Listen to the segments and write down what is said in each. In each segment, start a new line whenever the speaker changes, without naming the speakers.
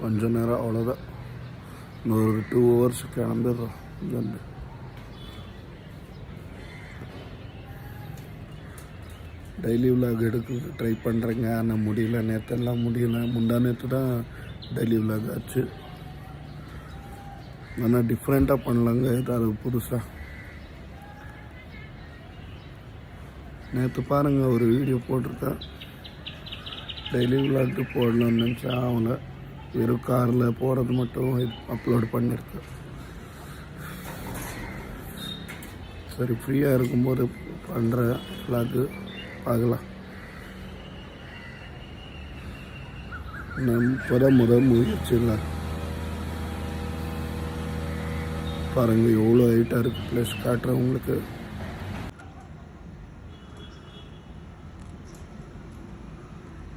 கொஞ்ச நேரம் அவ்வளோதான். இன்னொரு 2 hours கிளம்பிடுறோம் இங்கேருந்து. டெய்லி விலாக் எடுக்க ட்ரை பண்ணுறேங்க, ஆனால் முடியல. நேற்றெல்லாம் முடியல, முந்தா நேற்று தான் டெய்லி விலாக் ஆச்சு. ஆனால் டிஃப்ரெண்ட்டாக பண்ணலாங்க, ஏதாவது புதுசாக. நேற்று பாருங்கள் ஒரு வீடியோ போட்டிருக்கேன், டெய்லி விலாக்கு போடணும்னு நினச்சேன். அவங்க வெறும் காரில் போகிறது மட்டும் அப்லோட் பண்ணியிருக்கேன். சரி, ஃப்ரீயாக இருக்கும்போது பண்ணுற விலாக்கு பார்க்கலாம். நான் முதல் முயற்சி இல்லை. பாருங்கள் எவ்வளோ ஹைட்டாக இருக்குது ப்ளஸ் காட்டுறேன் உங்களுக்கு.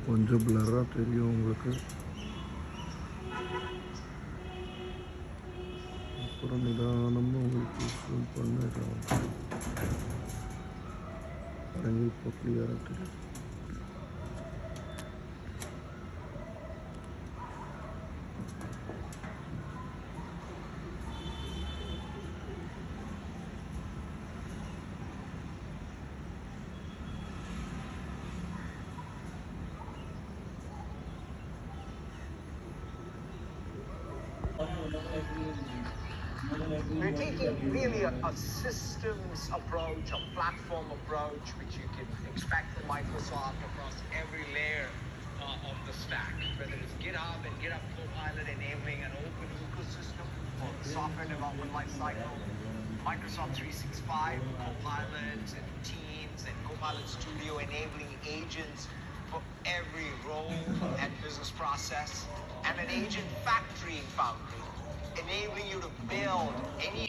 கொஞ்சம் பிளராக தெரியும் உங்களுக்கு. அப்புறம் நிதானமாக உங்களுக்கு ஜூம் பண்ணிடுறோம். பாருங்கள் இப்போ கிளியராக தெரியும்.
We're taking really a systems approach, a platform approach, which you can expect from Microsoft across every layer of the stack, whether it's GitHub and GitHub Copilot enabling an open ecosystem for the software development lifecycle, Microsoft 365 Copilot and Teams and Copilot Studio enabling agents for every role and business process, and an agent factory in Foundry, enabling you to build any.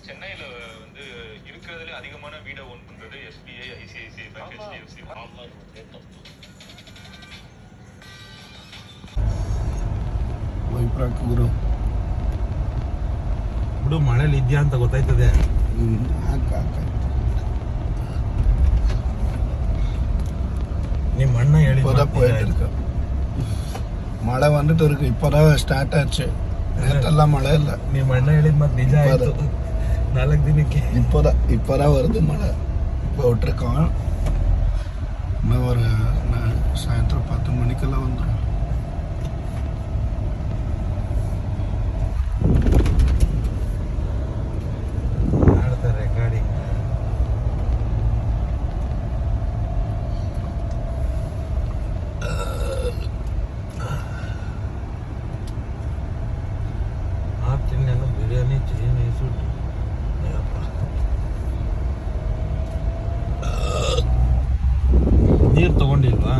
சென்னையில் வந்து இருக்கிறதுல அதிகமான வீடை own பண்ணுறது SBI, ICICI bank, HDFC.
ಬಿಡು, ಮನೇಲಿ ಇದೆಯಾ ಅಂತ ಗೊತ್ತಾಯ್ತದೆ. ನಿಮ್ಮ ಅಣ್ಣ ಹೇಳಿ
மழை வந்துட்டு இருக்கு. இப்போதான் ஸ்டார்ட் ஆச்சு, நேற்றெல்லாம் மழை இல்லை.
ನಿಮ್ಮ ಅಣ್ಣ ಹೇಳಿದ ಮತ್ತೆ ನಿಜ ಆಯ್ತು. 4 ದಿನಕ್ಕೆ
இப்போதான் வருது மழை. இப்போ விட்டுருக்கோம். இன்னும் ஒரு சாயந்தரம் 10 மணிக்கெல்லாம் வந்துடும்.
ರೆಕಾರ್ಡಿಂಗ್ ಬಿರಿಯಾನಿ ಚಿಕನ್ ಸುಟ್ಟು ನೀರು ತಗೊಂಡಿಲ್ವಾ?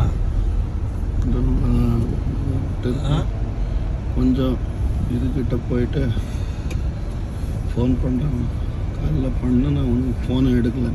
கொஞ்சம் இதுக்கிட்ட போயிட்டு ஃபோன் பண்ணுறேன். காலைல பண்ண நான் ஒன்றும் ஃபோனை எடுக்கல.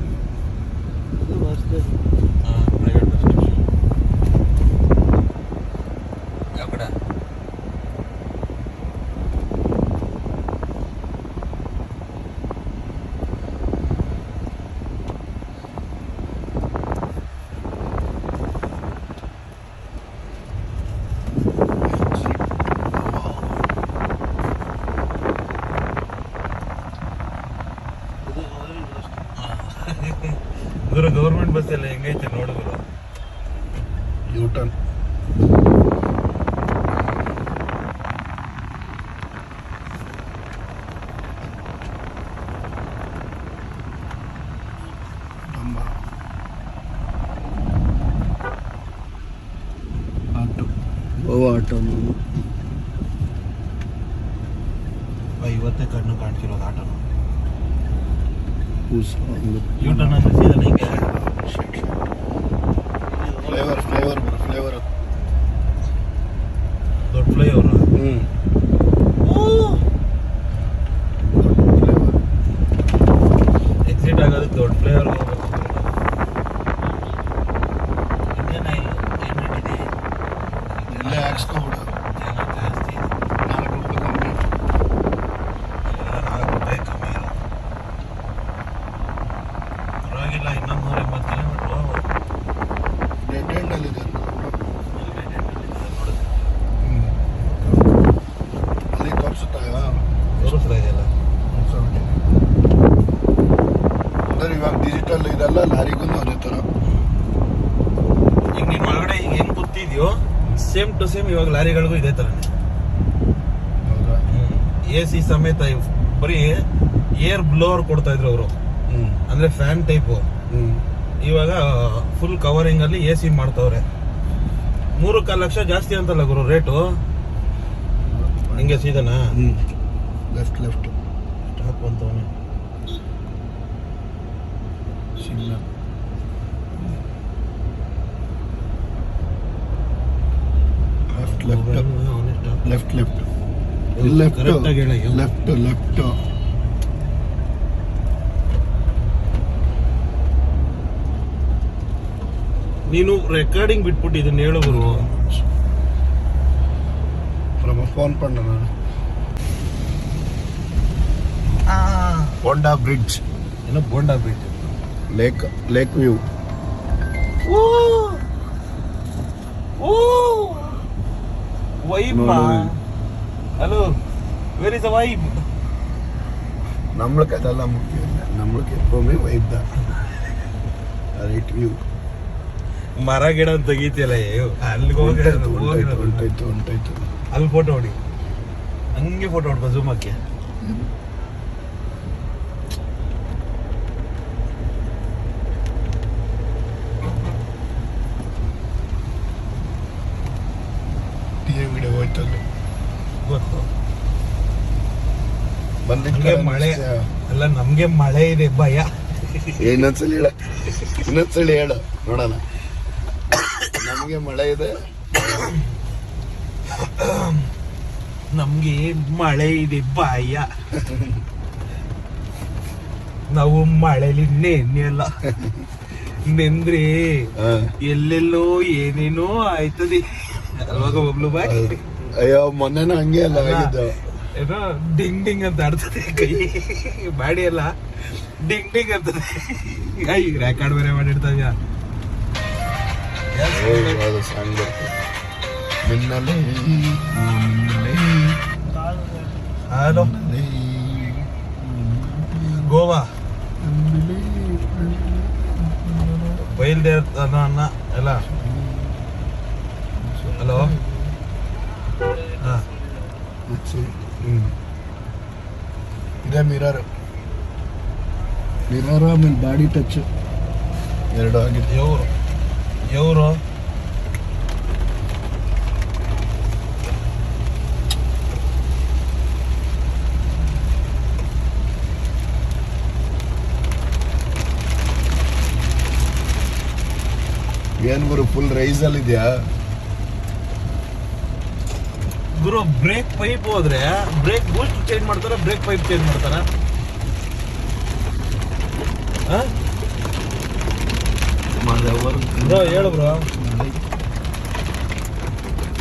ಗೌರ್ಮೆಂಟ್ ಬಸ್ ಎಲ್ಲ ಹೆಂಗೈತೆ ನೋಡಿದ್ರು.
ಯೂಟರ್ನ್ ಆಟೋ ಆಟೋ
ಇವತ್ತೇ ಕಣ್ಣು ಕಾಣ್ತಿರೋದು ಆಟೋ.
ಯೂಟರ್ನ್ ಫ್ಲೇವರ್
ದೊಡ್ಡ ಫ್ಲೈಓವರ್. ಎಕ್ಸಿಟ್ ಆಗೋದಕ್ಕೆ ದೊಡ್ಡ ಫ್ಲೈಓವರ್ ಹೋಗ್ಬೇಕು.
ಎಲ್ಲ ಹಾಕ್ಸ್ಕೊಬಿಡು.
ಜನ ಜಾಸ್ತಿ,
4 ರೂಪಾಯಿ ಕಮ್ಮಿ.
ಎಲ್ಲ 4 ರೂಪಾಯಿ ಕಮ್ಮಿ ಇರೋದು. ಪರವಾಗಿಲ್ಲ, ಇನ್ನೊಂದು 180 ಕಿಲೋಮೀಟ್ರ್ ಹೋಗ್ಬೋದು.
ಡೆಡ್ ಎಂಡಲ್ಲಿದೆ
ನೋಡಿದ್ರೆ ಸೇಮ್ ಟು ಸೇಮ್ ಇವಾಗ ಲಾರಿಗಳಿಗೂ ಇದೇ ತರನೇ.
ಹೌದಾ?
AC ಸಮೇತ ಬರೀ ಏರ್ ಬ್ಲೋವರ್ ಕೊಡ್ತಾ ಇದ್ರು ಅವರು, ಅಂದ್ರೆ ಫ್ಯಾನ್ ಟೈಪ್. ಇವಾಗ ಫುಲ್ ಕವರಿಂಗ್ ಅಲ್ಲಿ AC ಮಾಡ್ತವ್ರೆ. 3.25 ಲಕ್ಷ ಜಾಸ್ತಿ ಅಂತಲ್ಲ ಗುರು ರೇಟು. ಹಿಂಗೆ ಸೀದನಾ
ಲೆಫ್ಟ್
ಸ್ಟಾಪ್ ಅಂತವನೇ.
ಸಿಗ್ನಲ್ ಲೆಫ್ಟ್
ಕರೆಕ್ಟ್ ಆಗಿ ಹೇಳ.
ಲೆಫ್ಟ್
ನೀನು ರೆಕಾರ್ಡಿಂಗ್ ಬಿಟ್ಬಿಟ್ಟು ಇದನ್ನ ಹೇಳು ಗುರು.
நம்ம ஃபோன் பண்ணேன். போண்டா பிரிட்ஜ்.
ಏನೋ bonda bridge.
Lake view.
Vibe. Hello, where is the vibe?
நம்மளுக்கு அதெல்லாம் முக்கியம் இல்லை, நம்மளுக்கு எப்பவுமே வைப் தான். Right view.
ಮರ ಗಿಡ ತೆಗಿತಿಯಲ್ಲ, ಅಲ್ಲಿಗೆ
ಹೊಂಟಾಯ್ತು.
ಅಲ್ಲಿ ಫೋಟೋ ಹೊಡಿ, ಹಂಗೆ ಫೋಟೋ ಹೊಡ್ಕೊ ಝೂಮ್ ಹಾಕಿ.
ವಿಡಿಯೋ ಹೋಯ್ತಲ್ಲ
ಗೊತ್ತು.
ಬಂದಿದ್ದೆ
ಮಳೆ ಅಲ್ಲ, ನಮ್ಗೆ ಮಳೆ ಇದೆ ಭಯ.
ಇನ್ನೊಂದ್ಸಲಿ ಹೇಳು ನೋಡೋಣ. ನಮ್ಗೆ ಮಳೆ ಇದೆ,
ನಮ್ಗೆ ಮಳೆ ಇದೆ ಭಯ. ನಾವು ಮಳೆಲಿ ನೆನೆಯಲ್ಲ, ನೆಂದ್ರೆ ಎಲ್ಲೆಲ್ಲೋ ಏನೇನೋ ಆಯ್ತದೆ ಅಲ್ವಾಗ ಬಬ್ಲು ಬಾಯ್.
ಅಯ್ಯೋ ಮೊನ್ನೆನೂ ಹಂಗೆ ಅಲ್ಲ ಆಗಿದ್ದು.
ಏನೋ ಡಿಂಗ್ ಡಿಂಗ್ ಅಂತ ಆಡ್ತದೆ ಕೈ, ಬಾಡಿ ಎಲ್ಲ ಡಿಂಗ್ ಡಿಂಗ್ ಅಂತದೆ. ಈಗ ರೆಕಾರ್ಡ್ ಬೇರೆ ಮಾಡಿರ್ತಾ ಇದೆಯಾ?
ಅದು ಸಾಂಗ್ ಬರ್ತದೆ. ಮಿನ್ನಲೆ
ಹಲೋ, ಗೋವಾ ಬಯಲ್ದೇರ್ತಾನ ಅನ್ನ ಎಲ್ಲ. ಹಲೋ, ಹಾಂ
ಇದೇ ಮಿರರ್ ಆಮೇಲೆ ಬಾಡಿ ಟಚ್ ಎರಡು ಆಗಿದೆ.
ಎವರು
ಏನ್ ಗುರು ಫುಲ್ ರೈಸ್ ಅಲ್ಲಿ ಇದೆಯಾ
ಗುರು? ಬ್ರೇಕ್ ಪೈಪ್ ಹೋದ್ರೆ ಬ್ರೇಕ್ ಬೂಸ್ಟ್ ಚೇಂಜ್ ಮಾಡ್ತಾರ, ಬ್ರೇಕ್ ಪೈಪ್ ಚೇಂಜ್ ಮಾಡ್ತಾರ? ಬ್ರೋ ಹೇಳು ಬ್ರೋ.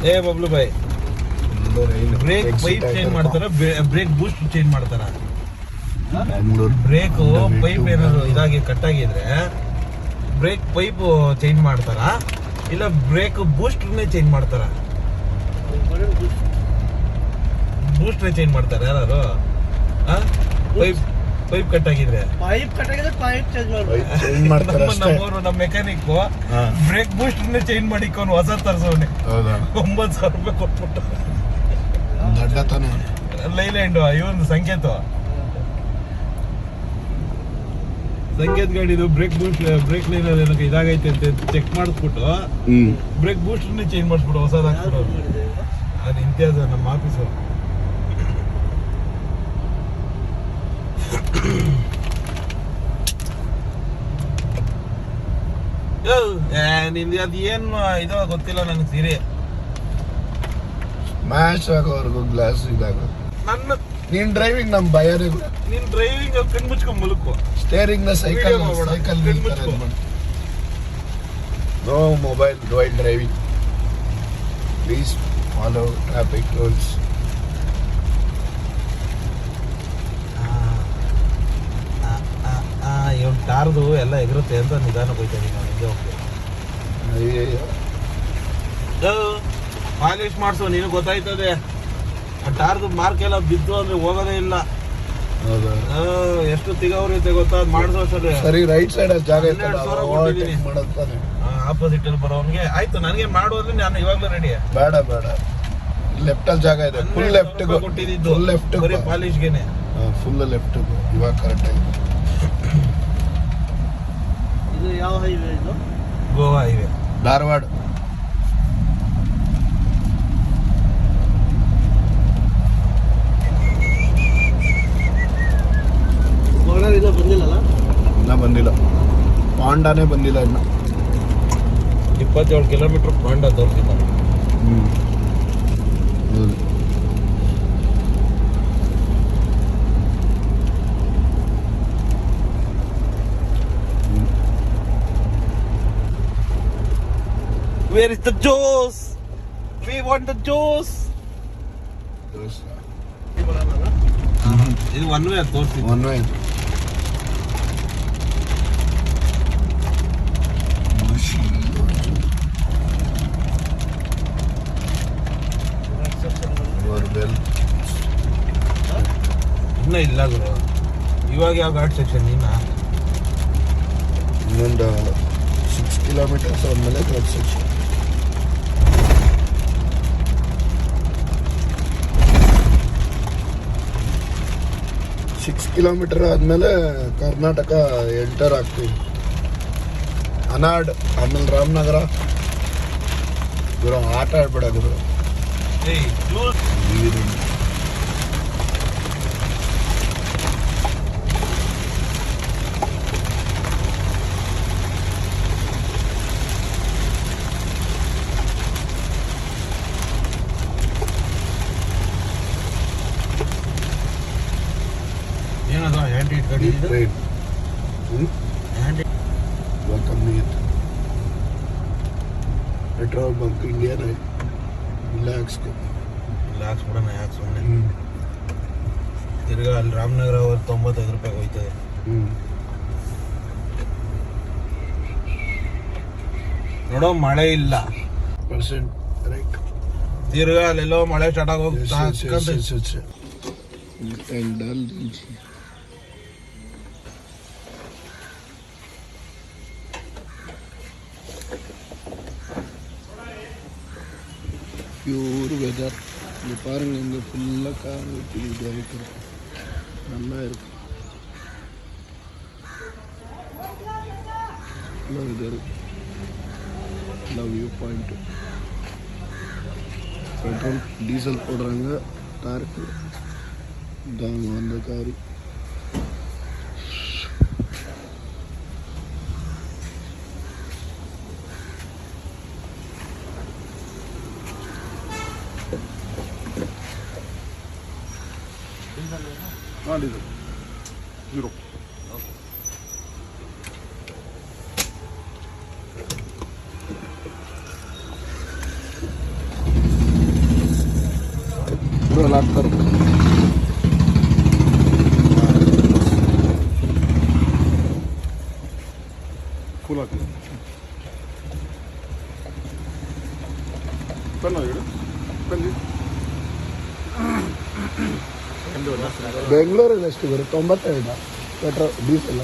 ಏ ಬಬ್ಲು ಬಾಯ್, ಬ್ರೇಕ್ ಪೈಪ್ ಚೇಂಜ್ ಮಾಡ್ತಾರ, ಬ್ರೇಕ್ ಬೂಸ್ಟ್ ಚೇಂಜ್ ಮಾಡ್ತಾರ? ಬ್ರೇಕ್ ಪೈಪ್ ಏನಾದ್ರು ಇದಾಗಿ ಕಟ್ಟಾಗಿದ್ರೆ ಬ್ರೇಕ್ ಪೈಪ್ ಚೇಂಜ್ ಮಾಡ್ತಾರ, ಇಲ್ಲ ಬ್ರೇಕ್ ಬೂಸ್ಟ್ನೇ ಚೇಂಜ್ ಮಾಡ್ತಾರ? ಬೂಸ್ಟ್ನೇ ಚೇಂಜ್ ಮಾಡ್ತಾರ ಯಾರು? ಪೈಪ್ ಕಟ್ಟಾಗಿದ್ರೆ ನಮ್ಮ ಮೆಕ್ಯಾನಿಕ್ ಬ್ರೇಕ್ ಬೂಸ್ಟ್ನೇ ಚೇಂಜ್ ಮಾಡಿಕೊಂಡು ಹೊಸ ತರ್ಸವನೆ. 9,000 ರೂಪಾಯಿ ಕೊಟ್ಬಿಟ್ಟು. ಲೈಲ್ಯಾಂಡ್ ಇವೊಂದು ಸಂಕೇತ ಗಾಡಿದು ಬ್ರೇಕ್ ಬೂಸ್ಟ್, ಬ್ರೇಕ್ ಲೈನ್ ಏನಕ್ಕೆ ಇದಾಗೈತೆ ಅಂತ ಚೆಕ್ ಮಾಡಿಸ್ಬಿಟ್ಟು ಬ್ರೇಕ್ ಬೂಸ್ಟ್ನೇ ಚೇಂಜ್ ಮಾಡಿಸ್ಬಿಟ್ಟು ಹೊಸದಾಗ್ಬಿಟ್ಟು. ಅದು ಇಂತಿಯಾಜ ನಮ್ಮ ಆಫೀಸು. ನಿಂದು ಅದು ಏನು ಇದೋ ಗೊತ್ತಿಲ್ಲ ನನಗೆ ಸೀರೆ.
ಮ್ಯಾಚ್ ಆಗೋವರೆಗೂ ಗ್ಲಾಸ್ ಇದಾಗೋದು.
ನನ್ನ
ನೀನ್ ಡ್ರೈವಿಂಗ್ ನಮ್ ಭಯನೇ.
ನೀನ್ ಡ್ರೈವಿಂಗ್ ಕಣ್ ಮುಚ್ಕೊಂಡ್ ಮುಲುಕು.
ಸ್ಟೇರಿಂಗ್ ನ cycle no mobile while driving. Please follow traffic rules.
ಇವನ್ ಕಾರ್ದು ಎಲ್ಲ ಎಗರುತ್ತೆ ಅಂತ ನಿಧಾನ ಹೋಗ್ತಾನೆ. ಪಾಲಿಶ್ ಮಾಡಿಸು, ನೀನು ಗೊತ್ತಾಯ್ತದೆ. ಆ ಟಾರ್ದು ಮಾರ್ಕ್ ಎಲ್ಲ ಬಿದ್ದು ಅಂದ್ರೆ ಹೋಗೋದೇ ಇಲ್ಲ. ಎಷ್ಟು ತಿಗವ್ರೈತೆ ಗೊತ್ತಾ? ಮಾಡಿಸೋ
ಸರಿ ರೈಟ್ ಸೈಡ್ ಜಾಗ
$12,000 ಕೊಟ್ಟಿದ್ದೀನಿ. ಆಪೋಸಿಟ್ ಅಲ್ಲಿ ಬರೋನ್ಗೆ ಆಯ್ತು ನನಗೆ ಮಾಡುವಾದ್ರೆ ನಾನು ಇವಾಗ್ಲೂ ರೆಡಿ.
ಬೇಡ ಲೆಫ್ಟ್ ಅಲ್ಲಿ ಜಾಗ ಇದೆ, ಫುಲ್ ಲೆಫ್ಟ್
ಕೊಟ್ಟಿದ್ದು
ಫುಲ್ ಲೆಫ್ಟ್
ಬರೀ ಪಾಲಿಶ್ಗೆನೆ.
ಫುಲ್ ಲೆಫ್ಟ್ ಇವಾಗ ಕರೆಕ್ಟ್ ಆಗಿ.
ಇದು ಯಾವ ಹೈವೇ ಇದು?
ಗೋವಾ ಹೈವೇ,
ಧಾರವಾಡ.
ಇನ್ನ ಬಂದಿಲ್ಲಲ್ಲ?
ಇನ್ನ ಬಂದಿಲ್ಲ, ಪಾಂಡಾನೇ ಬಂದಿಲ್ಲ ಇನ್ನ.
27 ಕಿಲೋಮೀಟರ್ ಪಾಂಡ ತೋರಿಸಿದ್ದಾರೆ.
ಹೌದು.
Where is the juice? We want the juice. ಇದು ಒನ್ ವೇ ತೋರಿಸಿ.
ಒನ್ ವೇ ಇದು.
ಇನ್ನ ಇಲ್ಲ ಗುರು, ಇವಾಗ ಯಾವ ಘಾಟ್ ಸೆಕ್ಷನ್ ಇನ್ನ
ಇನ್ನೊಂದು 6 ಕಿಲೋಮೀಟರ್ಸ್ ಆದ್ಮೇಲೆ ಘಾಟ್ ಸೆಕ್ಷನ್. ಕಿಲೋಮೀಟರ್ ಆದ್ಮೇಲೆ ಕರ್ನಾಟಕ ಎಂಟರ್ ಆಗ್ತೀವಿ. ಅನಾಡ್, ಆಮೇಲೆ ರಾಮನಗರ. ಗುರು ಆಟ ಆಡ್ಬೇಡ ಗುರು.
ಏನದು ಹ್ಯಾಂಡ್ ಇಟ್ ಗಾಡಿ ಇದು?
ಟ್ರೈನ್
ಹ್ಯಾಂಡ್
ಇವಾಗ ಕಮ್ಮಿ ಇತ್ತು. ಪೆಟ್ರೋಲ್ ಬಂಕ್ ಇಂಡಿಯನ್ ಆಯ್ತು, ಇಲ್ಲ ಹಾಕ್ಸ್ಕೊ.
ಇಲ್ಲ ಹಾಕ್ಸ್ಬಿಡೋಣ, ಯಾಕೆ ಸುಮ್ಮನೆ. ತಿರ್ಗಾ ಅಲ್ಲಿ ರಾಮನಗರ ಅವ್ರು 95 ರೂಪಾಯಿಗೆ ಹೋಯ್ತದೆ. ನೋಡೋ ಮಳೆ ಇಲ್ಲ
ಪರ್ಸೆಂಟ್ ರೈಟ್.
ತಿರ್ಗಾ ಅಲ್ಲೆಲ್ಲೋ ಮಳೆ ಸ್ಟಾರ್ಟ್ ಆಗೋಗಿ
பியூர் வெதர். இங்கே பாருங்கள், இங்கே ஃபுல்லாக கார் ஊற்றி இருக்குது, நல்லா இருக்கு. நல்லா வெதர், நல்லா வியூ பாயிண்ட்டு. பெட்ரோல் டீசல் போடுறாங்க காருக்கு. இதாங்க அந்த காரு. ಡೀಸೆಲ್ 0. ಆಗ್ತಾರೆ. ಫುಲ್ ಆಗ್ತದೆ. ಬನ್ನಿ. ಬೆಂಗಳೂರಲ್ಲಿ ಎಷ್ಟು ಬರುತ್ತೆ? 95 ಪೆಟ್ರೋಲ್ ಡೀಸೆಲ್.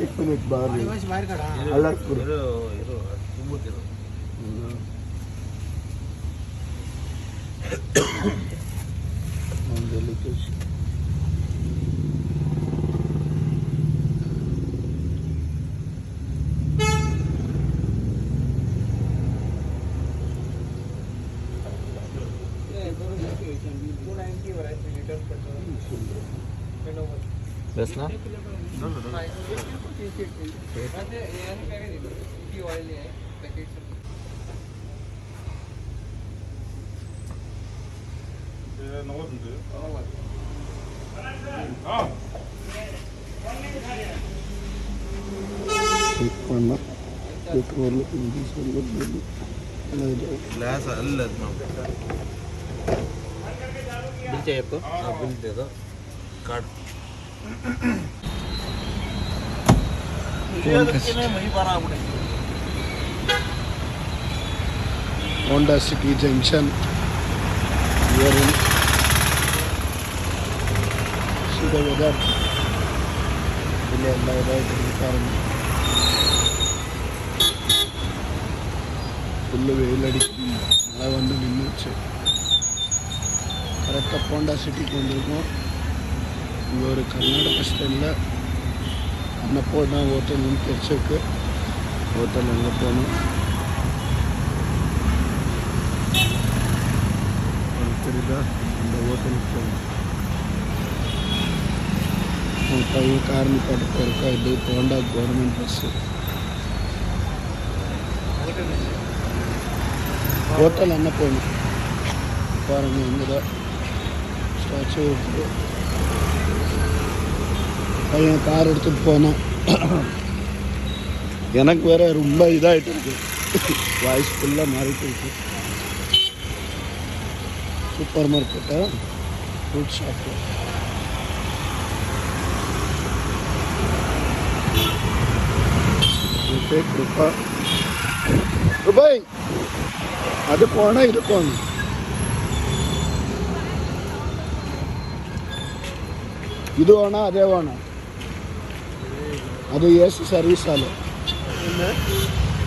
एक मिनट बाहर अलग
बस ना
ಚೆಕ್ ಮಾಡ ಪೆಟ್ರೋಲ್ ಡೀಸೆಲ್ ಎಲ್ಲ ಇದೆ.
ಗ್ಲಾಸ್ ಅಲ್ಲ ಅದು ನಾವು ಬಿಲ್ चाहिए हाँ बिल दे दो card
Honda City junction weather ಇಲ್ಲಿ ಎಲ್ಲ ಇದಾಯ್ತು ಕಾರಣ ಫುಲ್ಲು வெயிலடிக்கும் மழை வந்து நின்றுச்சு. கரெக்டாக ஹோண்டா சிட்டிக்கு வந்திருக்கோம். இங்கே ஒரு கர்நாடக ஸ்டைலில் அன்னப்பூர்ணா ஹோட்டல்னு தெரிச்சிருக்கு. ஹோட்டல் அங்கே போகணும். தெரியுதா இந்த ஹோட்டலுக்கு போகணும். பையன் கார் நிப்பாட்டு போயிருக்கா. இது Honda government bus. Hotel Annapoorna பாருங்க, இங்கே தான் ஸ்டாச்சு இருக்குது. பையன் கார் எடுத்துகிட்டு போனான். எனக்கு வேற ரொம்ப இதாகிட்டு இருக்கு, வாய்ஸ் ஃபுல்லாக மாறிட்டு இருக்கு. சூப்பர் மார்க்கெட்டா ஃப்ரூட் ஷாப்பு. ரூபாய் அது போனால் இது போகணும். ಇದು ಅಣ್ಣ ಅದೇ ಅಣ್ಣ ಅದು ಎಸ್ ಸರ್ವಿಸ್ ಹಾಲು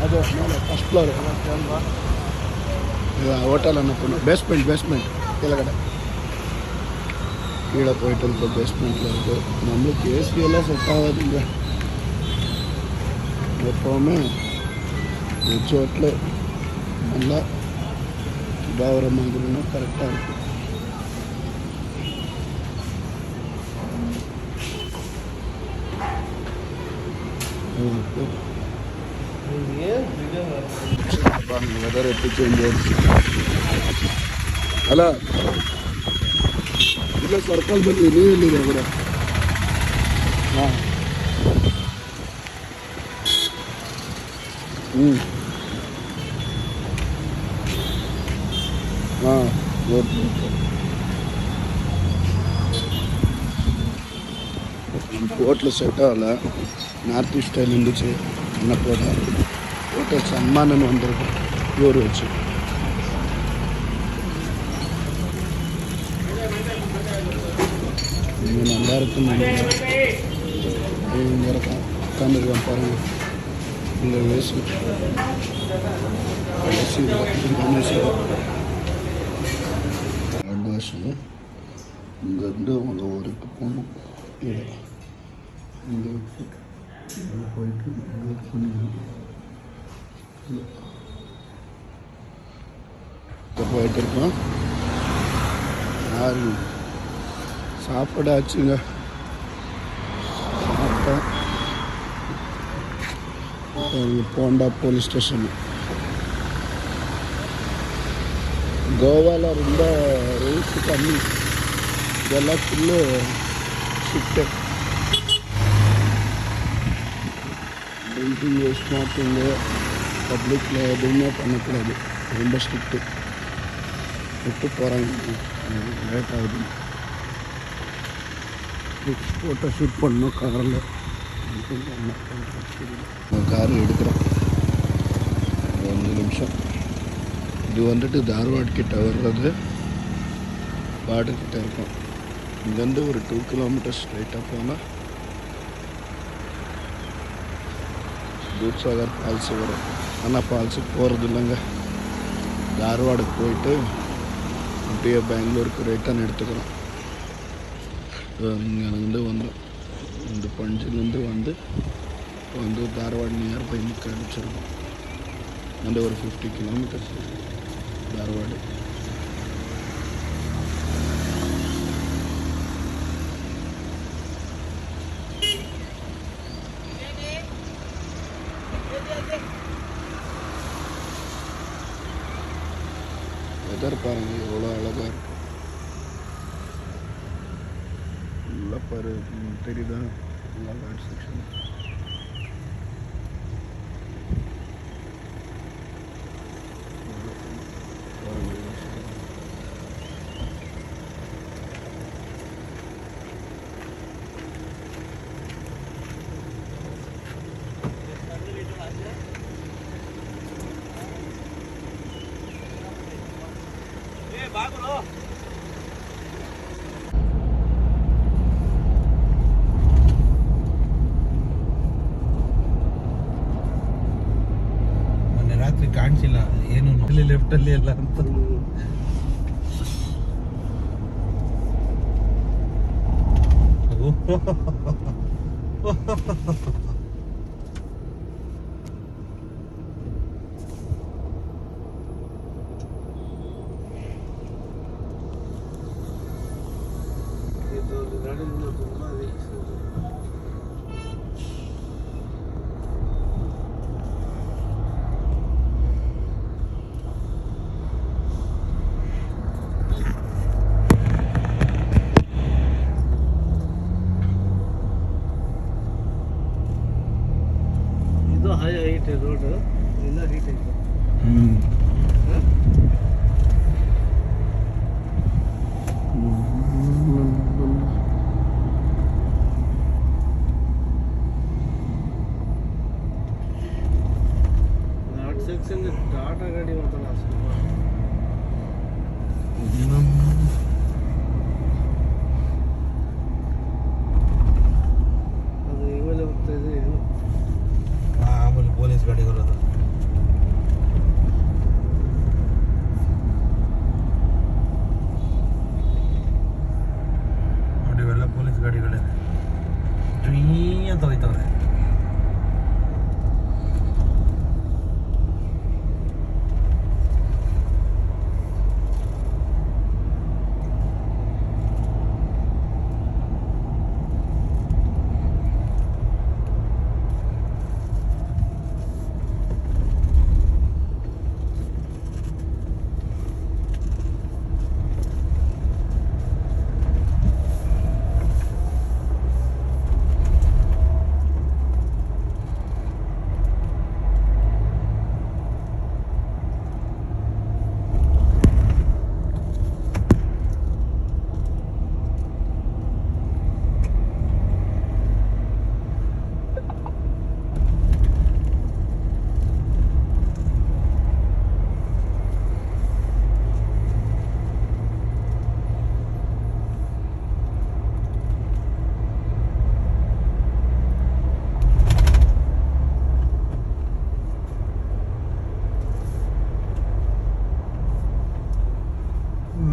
ಅದು ಮೇಲೆ ಫಸ್ಟ್ ಫ್ಲೋರ್ ಹೋಟೆಲ್ ಅನ್ನೋದು பேஸ்மெண்ட் ಕೆಳಗಡೆ கீழே போயிட்டு இருக்க பேஸ்மெண்ட்டில் இருக்குது. நம்மளுக்கு ஏசியெல்லாம் செட் ஆகாதுங்க. எப்போவுமே வெஜ் ஹோட்டலு நல்லா இதாகிற மாதிரினா கரெக்டாக இருக்கும். ವೆದರ್ ಎಷ್ಟು ಚೇಂಜ್ ಆಯಿತು ಅಲ್ಲ. ಇಲ್ಲ ಸರ್ಕಲ್ ಬಂದು ನೀವು ಎಲ್ಲಿದೆ ಕೂಡ. ಹಾಂ ಹಾಂ ஹோட்டல் செட் ஆகலை. நார்த் ஈஸ்ட் ஸ்டைல் இருந்துச்சு. என்ன போட ஹோட்டல் சன்மானன்னு வந்திருக்கு ஊர் வச்சு. இங்கே நல்லா இருக்குன்னு நினைக்கிறேன். இங்கே இருக்கான் உட்காந்துருக்கான் பாருங்கள். இங்கே ஏசி ரெண்டு வருஷம் இங்கேருந்து அவங்க ஊருக்கு போகணும். இங்கே போயிட்டு போயிட்டு இருக்கோம். யாரு சாப்பாடு ஆச்சுங்க. சாப்பிட்டோம். Bonda police station. கோவாவில் ரொம்ப ரூல்ஸ் கம்மி. இதெல்லாம் ஃபுல்லு ஸ்ட்ரிக்ட்டு. ட்ரிங்கிங்கு ஸ்மோக்கிங்கு பப்ளிக்கில் எதுவுமே பண்ணக்கூடாது. ரொம்ப ஸ்ட்ரிக்ட்டு. விட்டு போகிறாங்க. லேட் ஆகுது. ஃபோட்டோ ஷூட் பண்ணணும் காரில். கார் எடுக்கிறோம் 1 நிமிஷம். இது வந்துட்டு தார்வாட் கிட்ட வர்றது பார்டர் கிட்ட இருக்கும். இங்கேருந்து ஒரு 2 கிலோமீட்டர் ஸ்ட்ரைட்டாக போனால் தூத்சாகர் ஃபால்ஸு வரும். ஆனால் ஃபால்ஸுக்கு போகிறது இல்லைங்க. தார்வாடுக்கு போயிட்டு அப்படியே பெங்களூருக்கு ரிட்டர்ன் எடுத்துக்கிறோம். இங்கேருந்து வந்தோம். இந்த பஞ்சிலேருந்து வந்து தார்வாடு நியர் பை நிற்க ஆரம்பிச்சிருக்கோம். அந்த ஒரு 50 கிலோமீட்டர்ஸ் தார்வாடு. வெதர் பாருங்கள் எவ்வளோ அழகாக இருக்கும். நல்லா பாரு, தெரியுதா? நல்லா காட் செக்ஷன்.
ಮೊನ್ನೆ ರಾತ್ರಿ ಕಾಣಿಸಿಲ್ಲ ಏನು ಅಲ್ಲಿ ಲೆಫ್ಟ್ ಅಲ್ಲಿ ಎಲ್ಲ ಅಂತ.
ಇದು ಗಾಡಿಯಿಂದ ತುಂಬಾ ರಿಸ್ಕ್ ಇದೆ. ಇದು ಹೈಟ್ ರೋಡ್ ಎಲ್ಲ ಹೀಟ್ ಐತೆ. ಘಾಟ್ ಸೆಕ್ಷನ್ ಟಾಟಾ ಗಾಡಿ ಮಾತ್ರ ಸ್ವಲ್ಪ ಅದು ಇವೆಲ್ಲ ಹೋಗ್ತಾ ಇದೆ ಏನು.
ಆಮೇಲೆ ಪೊಲೀಸ್ ಗಾಡಿ ಬರೋದು. ನೋಡಿ ಇವೆಲ್ಲ ಪೊಲೀಸ್ ಗಾಡಿಗಳೇ ಟ್ರೀ ಅಂತ ಹೋಯ್ತವ್ರೆ.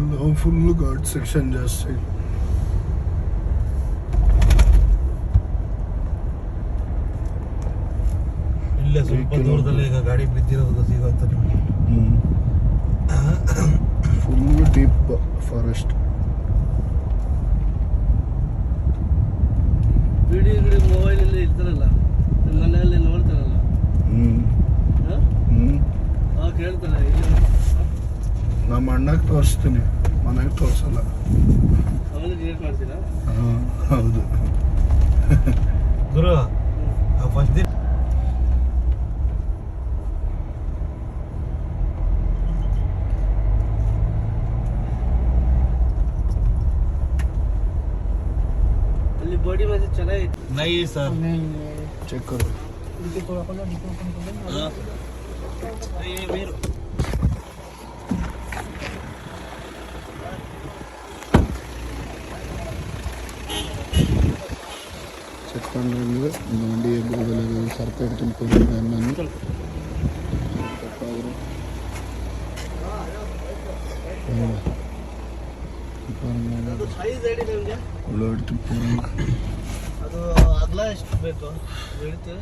ನಾವು ಫುಲ್ಲು ಘಾಟ್ ಸೆಕ್ಷನ್ ಜಾಸ್ತಿ.
ಇಲ್ಲೇ ಸ್ವಲ್ಪ ದೂರದಲ್ಲಿ ಈಗ ಗಾಡಿ ಬಿದ್ದಿರೋದು ಸಿಗುತ್ತೆ ನಿಮಗೆ.
Full deep forest.
ವಿಡಿಯೋಗಳು ಮೊಬೈಲಲ್ಲಿ ಇರ್ತಾರಲ್ಲ ಮನೆಯಲ್ಲಿ ನೋಡ್ತಾರಲ್ಲ ಅವಾಗ ಕೇಳ್ತಾರೆ
ನಮ್ಮ ಅಣ್ಣಗೆ ತೋರಿಸ್ತೀನಿ, ಮನೆಗೆ ತೋರಿಸಲ್ಲ.
ಅವನಿಗೆ ಡಿಲೀಟ್ ಮಾಡ್ತೀರಾ?
ಹೌದು.
ಗುರು ಫಸ್ಟ್ ದಿನ
ಅಲ್ಲಿ ಬಾಡಿ ಮತ್ತೆ ಚೆನ್ನಾಗಿತ್ತು.
ನೈ ಸರ್
ಚೆಕ್ ಕರು. ಚೆಕ್ ಮಾಡಿದ್ರೆ இந்த வண்டி எப்படி சரக்கு எடுத்துன்னு போயிருங்க என்னன்னு
ಅದು ಸೈಜ್ ಹೇಳಿ ನಿಮಗೆ.
உள்ள எடுத்துட்டு போகிறாங்க.
ಅದು ಅಗಲ ಎಷ್ಟು ಬೇಕು ಬೆಳಿತು?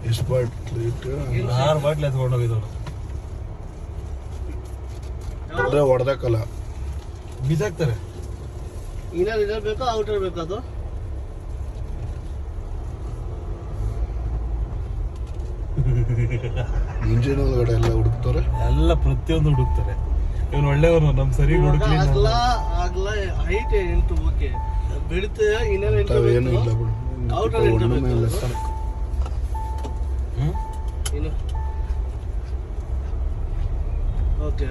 ಎಷ್ಟು ಬಾಟ್ಲಿ ಇಟ್ಟು
6 ಬಾಟ್ಲಿ ಎತ್ಕೊಂಡು ಹೋಗಿದ್ದವರು.
ಅಂದರೆ ಹೊಡೆದಾಕಲ್ಲ,
ಬಿಸಾಕ್ತಾರೆ.
ಇನ್ನರ್ ಬೇಕಾ ಔಟರ್ ಬೇಕಾ? ಅದು
ಇಂಜಿನ್ ಒಳಗಡೆ ಎಲ್ಲ ಹುಡುಕ್ತಾರೆ,
ಎಲ್ಲ ಪ್ರತಿಯೊಂದು ಹುಡುಕ್ತಾರೆ. ಇವನು ಒಳ್ಳೆಯವನು, ನಮ್ ಸರಿ ಹುಡುಕ್ಲಿ.
ಅಗಲ ಅಗಲ ಹೈಟ್ ಎಂಟು ಓಕೆ, ಬೆಳಿತು ಇನ್ನರ್ ಎಂಟು
ಏನು ಇಲ್ಲ ಬಿಡು.
ಔಟರ್ ಎಂಟು
ಒಣ್ಣೆ ಮೇಲೆ
ಬೇಕು.
ಸಾಕು.
ಇನ್ನು ಓಕೆ.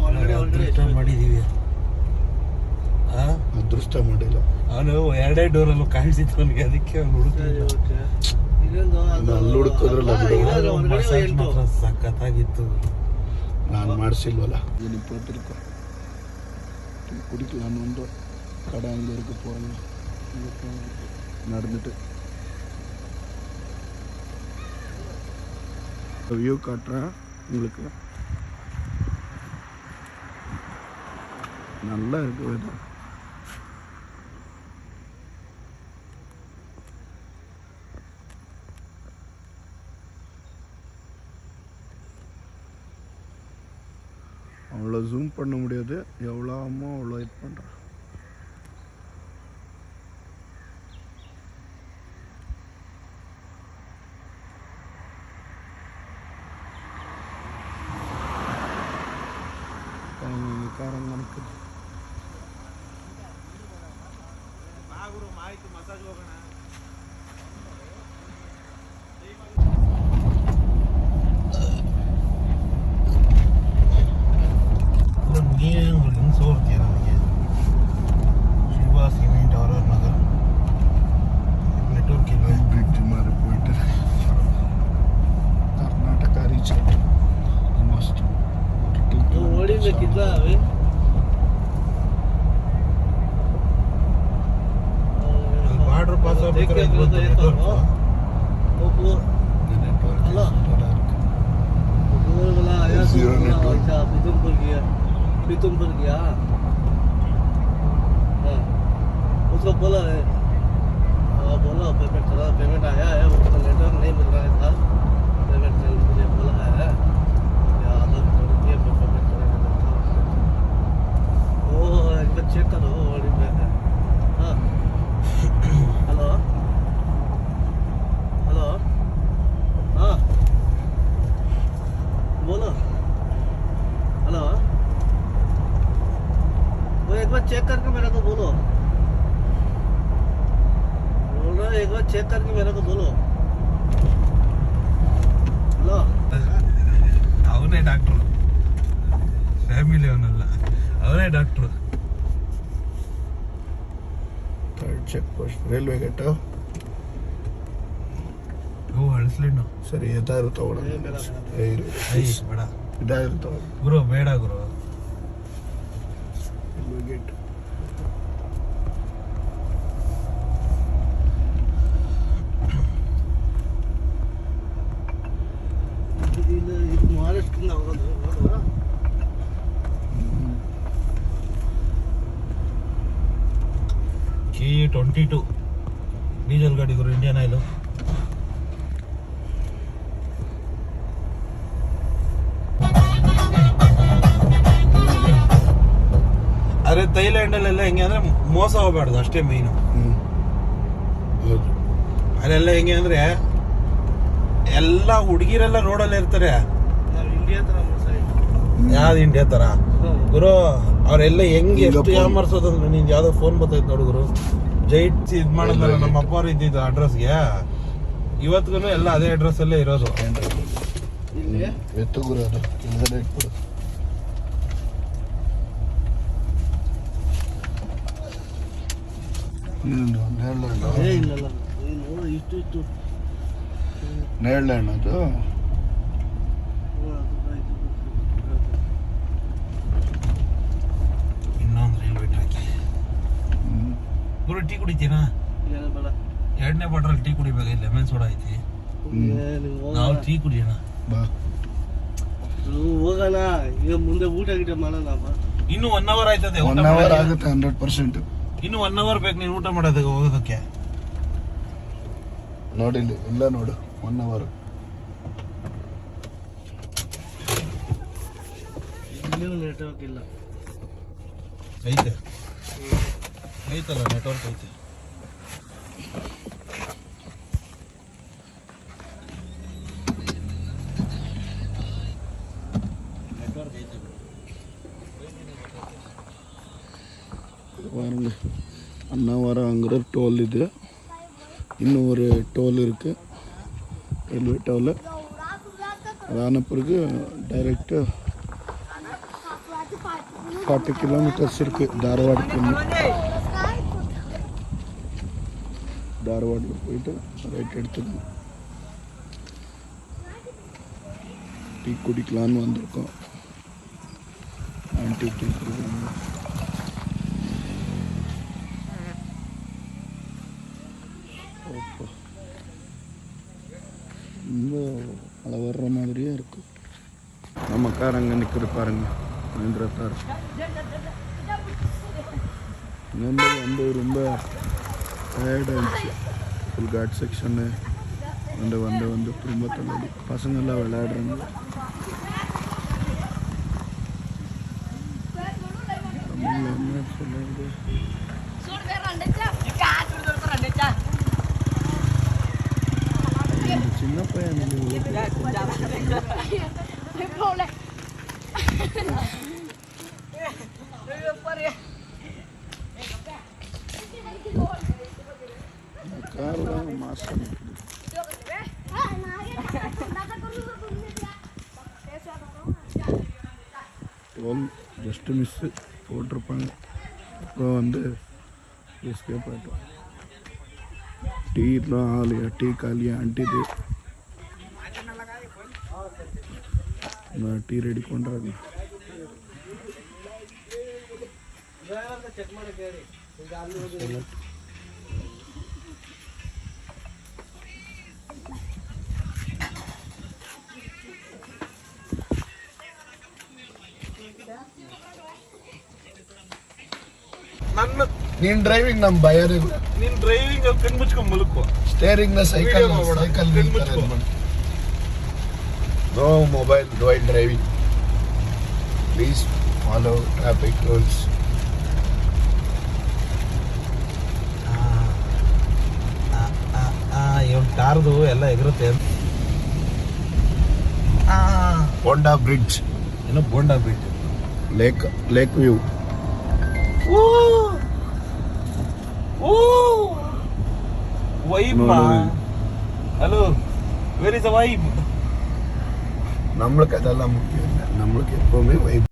ಒಳಗಡೆ
ಅದೃಷ್ಟ ಮಾಡಿದೀವಿ.
ಅದೃಷ್ಟ ಮಾಡಿಲ್ಲ.
ಅವನು ಎರಡೇ ಡೋರಲ್ಲೂ ಕಾಣಿಸಿತ್ತು ಅವನಿಗೆ, ಅದಕ್ಕೆ ಅವ್ನು ಹುಡುಕ್ತಾರೆ.
ಓಕೆ. ಇನ್ನೊಂದು ಅದು
ಅಲ್ಲಿ ಹುಡುಕಿದ್ರಲ್ಲ ಬಿಡು.
ಇಲ್ಲಾಂದ್ರೆ ಹೊರಗಡೆ 8.
ಸಖತ್ತಾಗಿತ್ತು.
ನಾನು ಮಾಡಿಸಿಲ್ವಲ್ಲ இது போட்டிருக்கோம் குடிக்கலான்னு வந்து கடை அங்கே இருக்கு போகிறாங்க நடந்துட்டு வியூ காட்டுறேன் உங்களுக்கு. நல்லா இருக்கு weather. அவ்வளோ ஜூம் பண்ண முடியாது, எவ்வளோ ஆமோ அவ்வளோ இது பண்ணுறேன். காரம் நடக்குது. ಬ್ರಿಡ್ಜ್ ಮಾರಿ போயிட்டு ಕರ್ನಾಟಕ ರೀಚ್ ಆಯ್ತು ಆಲ್ಮೋಸ್ಟ್.
ಓಡಿಬೇಕಿಲ್ಲ ಅವೇ
ಬಾರ್ಡರ್ ಪಾಸ್ ಆಗ್ಬೇಕಾದ್ರೆ
हेलो बोला आया अच्छा पीतमपुर गया हाँ उसको बोला है बोला पेमेंट आया है उसका नेटवर्क नहीं मिल रहा है था पेमेंट मुझे बोला है आधा पेमेंट करेगा वो एक बार चेक करो हाँ हेलो हेलो हाँ बोलो हेलो वो एक बार चेक करके मेरे को बोलो एक बार चेक करके मेरे को बोलो हेलो
ಅವನೇ ಡಾಕ್ಟ್ರು, ಫ್ಯಾಮಿಲಿ ಅವನಲ್ಲ, ಅವನೇ doctor.
Third check post railway gate.
ಓ ಅಳಿಸ್ಲಿಣ್ಣು
ಸರಿ ಎದಾರು ತಗೊಳ್ಳೋಣ.
ಬೇಡ
ಇದಾದ್ರು ತಗೊಳ್ಳಿ.
ಗುರು, ಬೇಡ ಗುರು.
ರೈಲ್ವೆ ಗೇಟ್
ಇದು ಮಹಾರಾಷ್ಟ್ರದಿಂದ ಹೋಗೋದು ನೋಡುವ
K22 ಡೀಸೆಲ್ ಗಾಡಿ ಗುರು, ಇಂಡಿಯನ್ ಆಯಿಲು. ಅರೆ ಥೈಲ್ಯಾಂಡಲ್ಲೆಲ್ಲ ಹೆಂಗೆ ಅಂದ್ರೆ ಮೋಸ ಹೋಗ್ಬಾರ್ದು ಅಷ್ಟೇ ಮೈನು.
ಹೌದು.
ಅಲ್ಲೆಲ್ಲ ಹೆಂಗೆ ಅಂದ್ರೆ ಎಲ್ಲ ಹುಡುಗಿರೆಲ್ಲ ರೋಡಲ್ಲಿ ಇರ್ತಾರೆ.
ನಾವು ಇಂಡಿಯಾ ತರ
ಯಾವ್ದು ಇಂಡಿಯಾ ತರ ಗುರು, ಅವರೆಲ್ಲ ಹೆಂಗೆ ಎಷ್ಟು ಯಾಮರ್ಸೋದಂದ್ರೆ, ನೀನ್ ಯಾವ್ದೋ ಫೋನ್ ಬರ್ತೈತೆ ನೋಡು ಗುರು, ಜೈಟ್ ಇದ್ ಮಾಡಿದ್ನಲ್ಲ ನಮ್ಮ ಅಪ್ಪ ಅವ್ರು ಇದ್ದಿದ್ದು ಅಡ್ರೆಸ್ಗೆ, ಇವತ್ತಿಗೂ ಎಲ್ಲ ಅದೇ ಅಡ್ರೆಸ್ ಅಲ್ಲೇ ಇರೋದು.
ಇಲ್ಲಿ
ಎತ್ತು ಗುರು, ಅದು ಕೆಳಗಡೆ ಇಟ್ಬಿಡು.
ಇಲ್ಲಲ್ಲ ನೋಡು ಇಷ್ಟು
ನೇರ್ಲ್ಯಾಂಡ್ ಅದು.
ಇನ್ನೊಂದು ರೈಲ್ವೆ ಟ್ರ್ಯಾಕ್ ಗುರು. ಟೀ ಕುಡಿತೀನಾ?
ಬೇಡ
2ನೇ ಬಾಟ್ರಲ್ಲಿ ಟೀ ಕುಡಿಬೇಕು, ಲೆಮನ್ ಸೋಡಾ ಐತಿ. ನಾವು ಟೀ ಕುಡಿಯೋಣ
ಬಾ.
ಹೋಗೋಣ ಈಗ ಮುಂದೆ ಊಟ ಗಿಟ ಮಾಡೋಣ ಬಾ.
ಇನ್ನು 1 ಅವರ್ ಆಯ್ತದೆ.
1 ಅವರ್ ಆಗುತ್ತೆ 100%.
ಇನ್ನು 1 ಅವರ್ ಬೇಕು ನೀನು ಊಟ ಮಾಡೋದಕ್ಕೆ ಹೋಗೋದಕ್ಕೆ.
ನೋಡಿಲ್ಲಿ ಇಲ್ಲ ನೋಡು 1 ಅವರ್.
ಇಲ್ಲೂ ನೆಟ್ವರ್ಕ್ ಇಲ್ಲ.
ಐತೆ ಐತಲ್ಲ, ನೆಟ್ವರ್ಕ್ ಐತೆ. ನೆಟ್ವರ್ಕ್ ಐತೆ
பாருங்க, அண்ணாவரங்கிற டோல் இது. இன்னும் ஒரு டோல் இருக்குது, ரயில்வே டோல். அதான பிறகு டைரெக்டாக 40 கிலோமீட்டர்ஸ் இருக்குது தாரவாடுக்கு. தாரவாடில் போயிட்டு ரைட் எடுத்துக்கணும். டீ குடிக்கலான்னு வந்திருக்கோம். ஆன்டி டீ குடிக்கிறாங்க. ஓப்போ ரொம்ப மழை வர்ற மாதிரியே இருக்கு. நம்ம கார் அங்கே நிற்கிறது பாருங்க, மஹிந்திரா கார். இங்கேருந்து வந்து ரொம்ப டயர்டாகிடுச்சு. ஃபுல் காட் செக்ஷனு வந்து திரும்ப தள்ளி பசங்கள்லாம் விளையாடுறாங்க. தமிழில் என்ன சொல்லுறது? சின்ன பையன் கார் தான் மாசம் ஜஸ்ட்டு மிஸ்ஸு போட்டிருப்பாங்க. அப்புறம் வந்து எஸ்கேப் ஆகிட்டோம். டீலாம் ஆலையா, டீ காலியா ஆண்டிது ಟೀ ರೆಡಿ ಕೊಂಡ್ರಾಗ
ನನ್ನ
ನೀನ್ ಡ್ರೈವಿಂಗ್ ನಮ್ ಭಯ
ನೀನ್ ಡ್ರೈವಿಂಗ್ ಕಣ್ ಮುಚ್ಕೊಂಡ್ ಮಲ್ಕೋ.
ಸ್ಟೇರಿಂಗ್ ನ cycle no mobile while driving. Please follow traffic rules.
ಇವನ್ ಕಾರ್ದು ಎಲ್ಲ ಎಗರುತ್ತೆ.
ಬೋಂಡಾ ಬ್ರಿಡ್ಜ್,
ಏನೋ bonda bridge,
lake view.
Vibe hello, where is the wife?
நம்மளுக்கு அதெல்லாம் முக்கியம் இல்லை, நம்மளுக்கு எப்பவுமே வைப்.